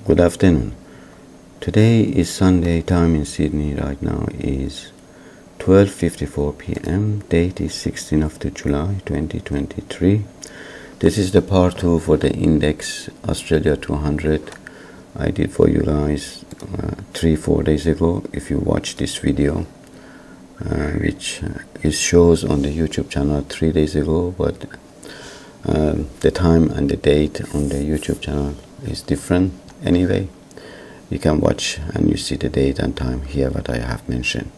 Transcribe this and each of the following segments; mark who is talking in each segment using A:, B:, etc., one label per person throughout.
A: Good afternoon. Today is Sunday. Time in Sydney right now is 12:54 p.m. Date is 16th of July 2023. This is the part 2 for the index Australia 200. I did for you guys 3-4 days ago. If you watch this video, which is shows on the YouTube channel 3 days ago, but the time and the date on the YouTube channel is different. Anyway, you can watch and you see the date and time here what I have mentioned.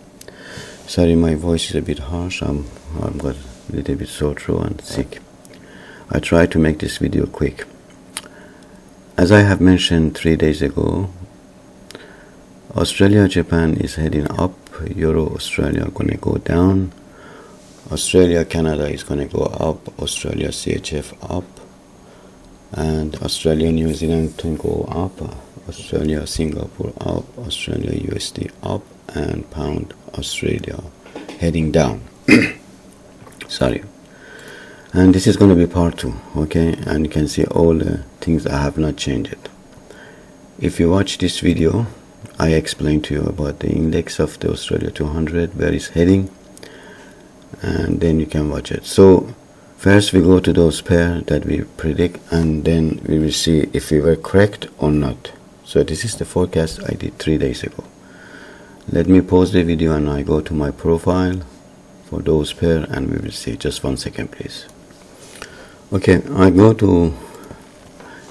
A: Sorry, my voice is a bit harsh. I'm got a little bit sore throat and sick. I try to make this video quick. As I have mentioned 3 days ago, Australia Japan is heading up. Euro Australia gonna go down. Australia Canada is gonna go up. Australia CHF up. And Australia New Zealand can go up. Australia Singapore up. Australia USD up. And pound Australia heading down. Sorry. And this is going to be part 2, okay? And you can see all the things I have not changed. If you watch this video, I explained to you about the index of the Australia 200, where it's heading, and then you can watch it. So first we go to those pairs that we predict, and then we will see if we were correct or not. So this is the forecast I did 3 days ago. Let me pause the video and I go to my profile for those pairs, and we will see. Just 1 second, please. Okay, I go to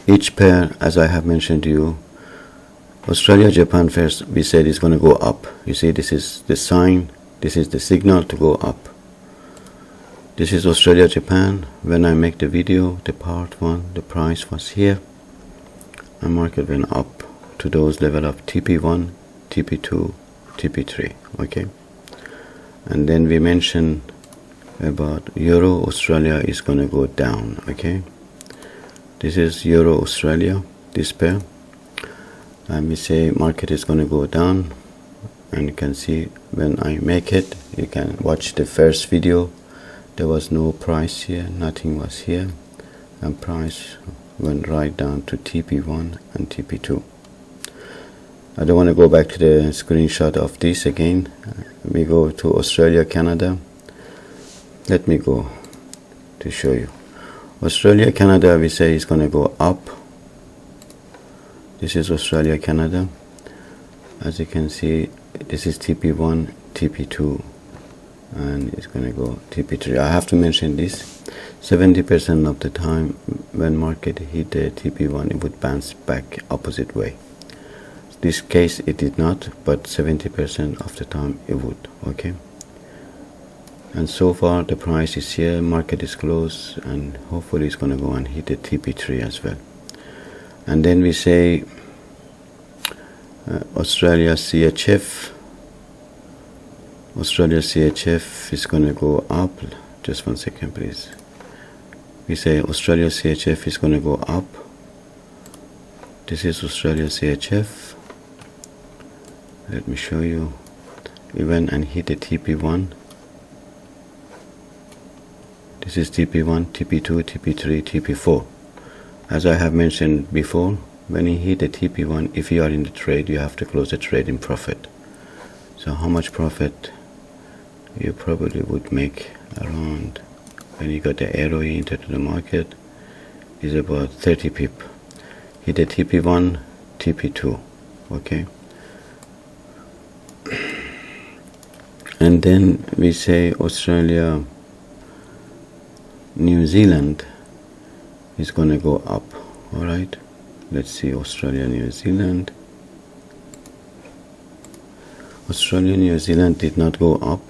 A: each pair as I have mentioned to you. Australia Japan first, we said it's going to go up. You see, this is the sign, this is the signal to go up. This is Australia Japan. When I make the video, the part 1, the price was here, and market went up to those level of TP1, TP2, TP3, okay? And then we mentioned about Euro Australia is going to go down, okay? This is Euro Australia, this pair, and we say market is going to go down, and you can see when I make it, you can watch the first video. There was no price here, nothing was here, and price went right down to TP1 and TP2. I don't want to go back to the screenshot of this again. We go to Australia Canada. Let me go to show you. Australia Canada, we say is going to go up. This is Australia Canada. As you can see, this is TP1, TP2, and it's going to go TP3. I have to mention this. 70% of the time when market hit the TP1, it would bounce back opposite way. This case it did not, but 70% of the time it would, okay? And so far the price is here, market is close, and hopefully it's going to go and hit the TP3 as well. And then we say Australia CHF. Australia CHF is going to go up. Just 1 second, please. We say Australia CHF is going to go up. This is Australia CHF. Let me show you. We went and hit the TP1. This is TP1, TP2, TP3, TP4. As I have mentioned before, when you hit the TP1, if you are in the trade, you have to close the trade in profit. So how much profit you probably would make around, when you got the arrow into the market, is about 30 pip. Hit the TP1, TP2, okay? And then we say Australia New Zealand is going to go up. Alright, let's see Australia New Zealand. Australia New Zealand did not go up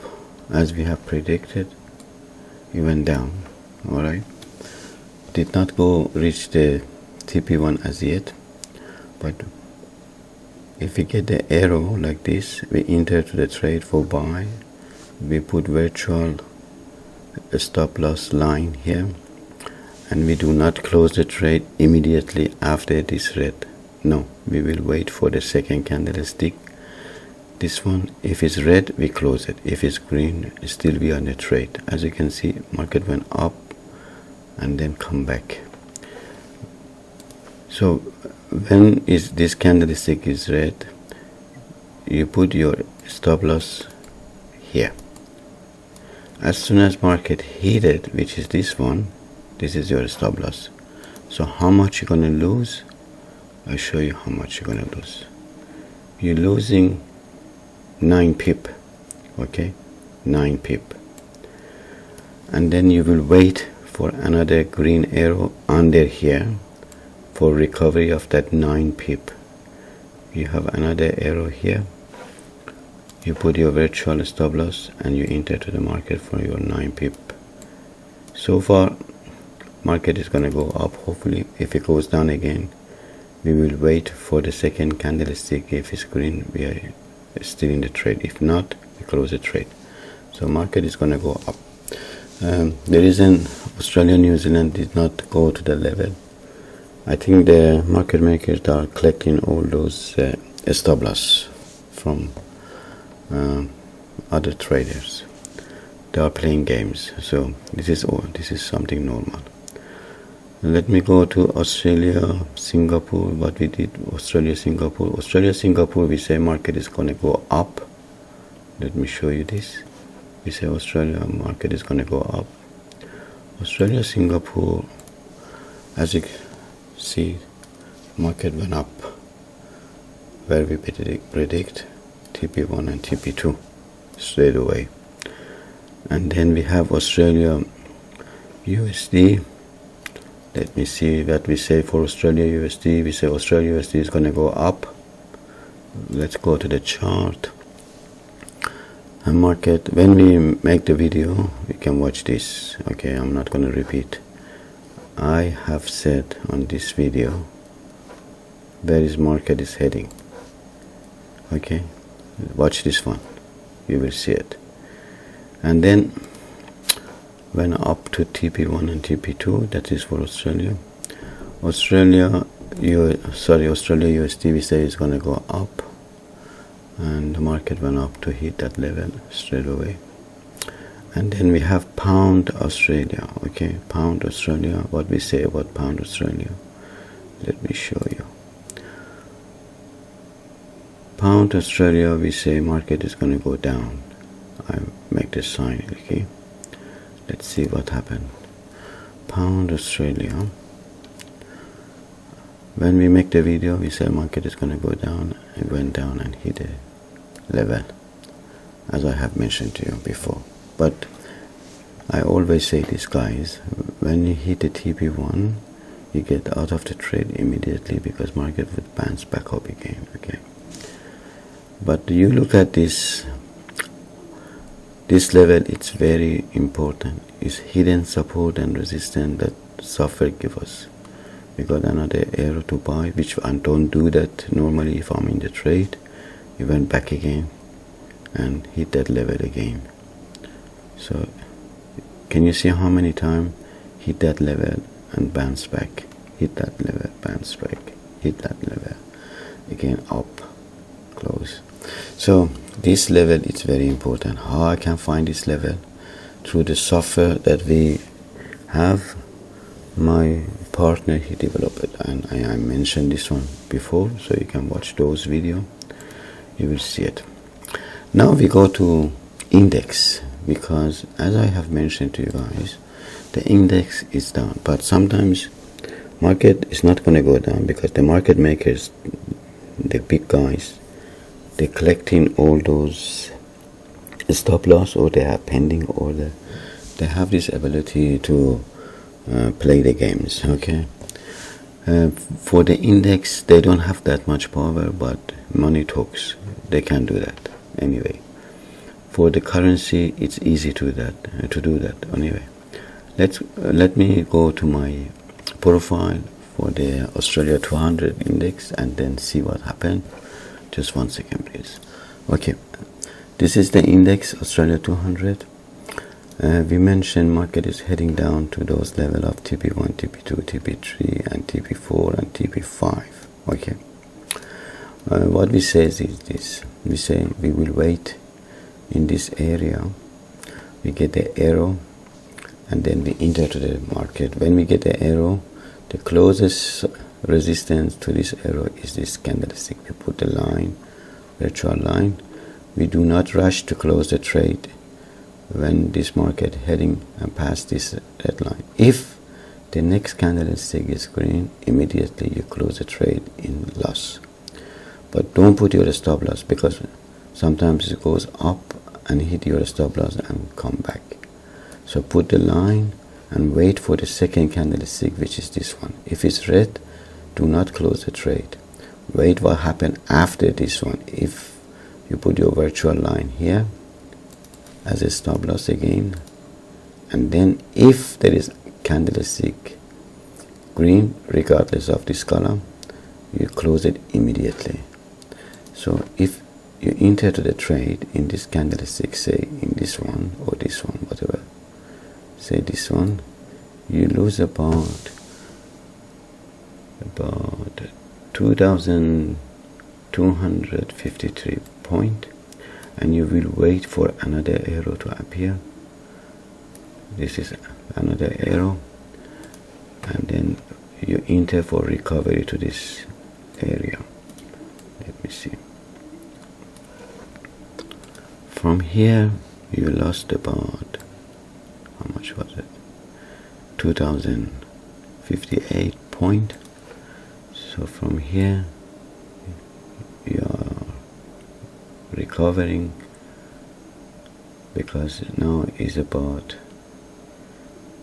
A: as we have predicted. It went down. Alright, did not go reach the TP1 as yet, but if we get the arrow like this, we enter to the trade for buy. We put virtual stop loss line here, and we do not close the trade immediately after this red. No, we will wait for the second candlestick. This one, if it's red, we close it. If it's green, still we are in the trade. As you can see, market went up and then come back. So when is this candlestick is red, you put your stop loss here. As soon as market hit it, which is this one, this is your stop loss. So how much you're gonna lose? I'll show you how much you're gonna lose. You're losing 9 pip, okay, 9 pip, and then you will wait for another green arrow under here for recovery of that 9 pip. You have another arrow here, you put your virtual stop loss and you enter to the market for your 9 pip. So far market is gonna go up. Hopefully if it goes down again, we will wait for the second candlestick. If it's green, we are still in the trade. If not, we close the trade. So market is gonna go up. The reason Australia, New Zealand did not go to the level, I think the market makers are collecting all those stop loss from other traders. They are playing games. So this is something normal. Let me go to Australia, Singapore. What we did, Australia, Singapore, we say market is going to go up. Let me show you this. We say Australia market is going to go up. Australia, Singapore, as you see, market went up. Where we predict TP1 and TP2 straight away. And then we have Australia, USD. Let me see what we say for Australia USD. We say Australia USD is going to go up. Let's go to the chart. And market, when we make the video, you can watch this. Okay, I'm not going to repeat. I have said on this video where is market is heading. Okay, watch this one. You will see it. And then went up to TP1 and TP2, that is for Australia. Australia USD we say is going to go up, and the market went up to hit that level straight away. And then we have Pound Australia. Okay, Pound Australia, what we say about Pound Australia, let me show you. Pound Australia, we say market is going to go down. I make this sign. Okay, let's see what happened. Pound Australia, when we make the video, we say market is going to go down. It went down and hit a level, as I have mentioned to you before. But I always say this, guys, when you hit the TP1, you get out of the trade immediately because market would bounce back up again. Okay, but you look at this level, it's very important. It's hidden support and resistance that software give us. We got another arrow to buy, which I don't do that normally if I'm in the trade. It went back again and hit that level again. So can you see how many times hit that level and bounce back, hit that level, bounce back, hit that level again, up, close. So this level is very important. How I can find this level? Through the software that we have. My partner, he developed it, and I mentioned this one before, so you can watch those videos. You will see it. Now we go to index, because as I have mentioned to you guys, the index is down, but sometimes market is not going to go down because the market makers, the big guys, they're collecting all those stop loss, or they have pending order. They have this ability to play the games. Okay, for the index they don't have that much power, but money talks, they can do that anyway. For the currency, it's easy to do that anyway. Let me go to my profile for the Australia 200 index and then see what happened. Just 1 second, please. Okay, this is the index, Australia 200. We mentioned market is heading down to those level of TP1, TP2, TP3, and TP4 and TP5. Okay. What we say is this. We say we will wait in this area. We get the arrow, and then we enter to the market. When we get the arrow, the closest resistance to this arrow is this candlestick. We put the line, virtual line. We do not rush to close the trade when this market heading and past this red line. If the next candlestick is green, immediately you close the trade in loss. But don't put your stop loss, because sometimes it goes up and hit your stop loss and come back. So put the line and wait for the second candlestick, which is this one. If it's red, do not close the trade. Wait what happened after this one. If you put your virtual line here as a stop loss again, and then if there is candlestick green, regardless of this column, you close it immediately. So if you enter to the trade in this candlestick, say in this one or this one, whatever, say this one, you lose about 2,253 point, and you will wait for another arrow to appear. This is another arrow, and then you enter for recovery to this area. Let me see. From here you lost about, how much was it, 2,058 point. So from here you are recovering, because now is about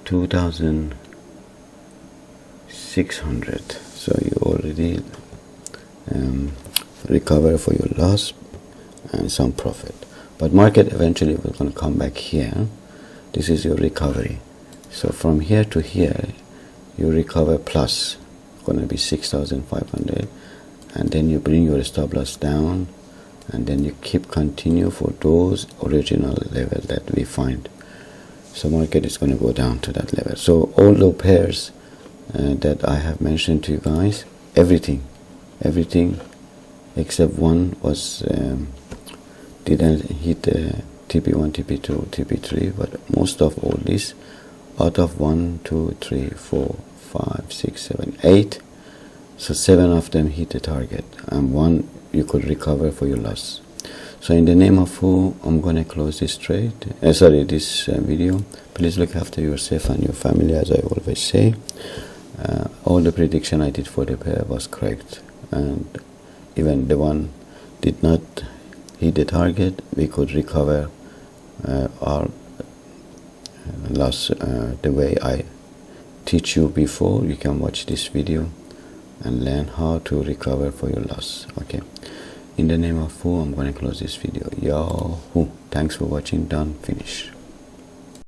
A: 2,600. So you already recover for your loss and some profit. But market eventually will going to come back here. This is your recovery. So from here to here you recover plus, going to be 6,500, and then you bring your stop loss down, and then you keep continue for those original level that we find. So market is going to go down to that level. So all the pairs that I have mentioned to you guys, everything except one was didn't hit TP1, TP2, TP3, but most of all this, out of 1, 2, 3, 4, 5, 6, 7, 8, so 7 of them hit the target, and 1 you could recover for your loss. So in the name of who, I'm going to close this trade, this video. Please look after yourself and your family, as I always say. All the prediction I did for the pair was correct, and even the one did not hit the target, we could recover our loss the way I teach you before. You can watch this video and learn how to recover for your loss. Okay, in the name of who, I'm going to close this video. Yahoo! Thanks for watching. Done. Finish.